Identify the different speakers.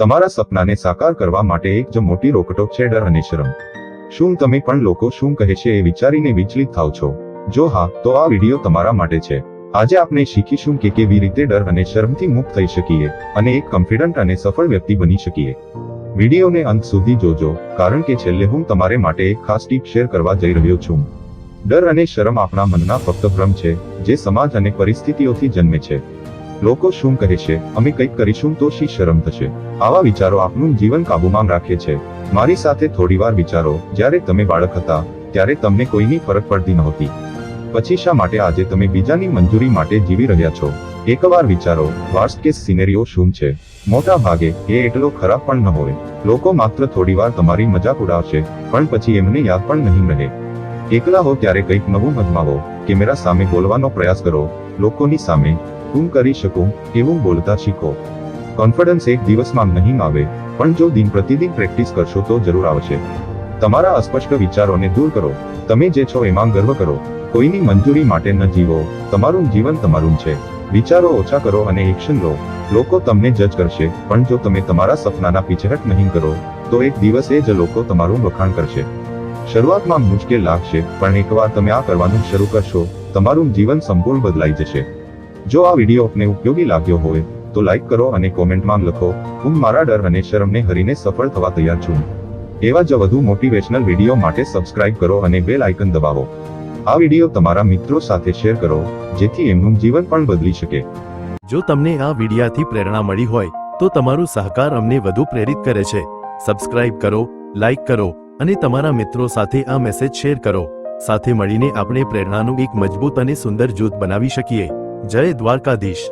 Speaker 1: તમારા સપનાને સાકાર કરવા માટે એક જ મોટી રોકટોક છે, ડર અને શરમ. શું તમે પણ લોકો શું કહે છે એ વિચારીને વિચલિત થાવ છો? જો હા, તો આ વિડીયો તમારા માટે છે. આજે આપણે શીખીશું કે કેવી રીતે ડર અને શરમથી મુક્ત થઈ શકીએ અને એક કોન્ફિડન્ટ અને સફળ વ્યક્તિ બની શકીએ. વિડીયોને અંત સુધી જોજો, કારણ કે છેલ્લે હું તમારે માટે એક ખાસ ટીપ શેર કરવા જઈ રહ્યો છું. ડર અને શરમ આપણા મનના ફક્ત ભ્રમ છે, જે સમાજ અને પરિસ્થિતિઓથી જન્મે છે. લોકો શું કહે છે, અમે કંઈક કરીશું તો શી શરમ થશે, આવા વિચારો આપણું જીવન કાબૂમાં રાખે છે. મારી સાથે થોડીવાર વિચારો, જ્યારે તમે બાળક હતા ત્યારે તમને કોઈની ફરક પડતી નહોતી. પછી શા માટે આજે તમે બીજાની મંજૂરી માટે જીવી રહ્યા છો? એકવાર વિચારો, વર્સ્ટ કેસ સિનેરિયો શું છે? મોટા ભાગે એ એટલો ખરાબ પણ ન હોય. લોકો માત્ર થોડીવાર તમારી મજાક ઉડાવશે, પણ પછી એમને યાદ પણ નહીં રહે. એકલા હો ત્યારે કંઈક નવું અજમાવો. કેમેરા સામે બોલવાનો પ્રયાસ કરો, લોકોની સામે. હું કરી શકું એવું બોલતા શીખો. કોન્ફિડન્સ એક દિવસમાં નહીં આવે, પણ જો દિન પ્રતિદિન પ્રેક્ટિસ કરશો તો જરૂર આવશે. તમારા અસ્પષ્ટ વિચારોને દૂર કરો. તમે જે છો એમાં ગર્વ કરો. કોઈની મંજૂરી માટે ન જીવો. તમારું જીવન તમારું છે. વિચારો ઓછા કરો અને એક્શન લો. લોકો તમને જજ કરશે, પણ જો તમે તમારા સપનાના પીછેહટ નહીં કરો, તો એક દિવસ એ જ લોકો તમારું વખાણ કરશે. શરૂઆતમાં મુશ્કેલ લાગશે, પણ એકવાર તમે આ કરવાનું શરૂ કરશો, તમારું જીવન સંપૂર્ણ બદલાઈ જશે. જો આ વિડીયો આપને ઉપયોગી લાગ્યો હોય તો લાઈક કરો અને કોમેન્ટમાં લખો, હું મારા ડર અને શરમને હરીને સફળ થવા તૈયાર છું. એવા જ વધુ મોટિવેશનલ વિડીયો માટે સબસ્ક્રાઇબ કરો અને બેલ આઇકન દબાવો. આ વિડીયો તમારા મિત્રો સાથે શેર કરો, જેથી એમનું જીવન પણ બદલી શકે.
Speaker 2: જો તમને આ વિડીયાથી પ્રેરણા મળી હોય તો તમારું સહકાર અમને વધુ પ્રેરિત કરે છે. સબસ્ક્રાઇબ કરો, લાઈક કરો અને તમારા મિત્રો સાથે આ મેસેજ શેર કરો. સાથે મળીને આપણે પ્રેરણાનું એક મજબૂત અને સુંદર જૂથ બનાવી શકીએ. જય દ્વારકાધીશ.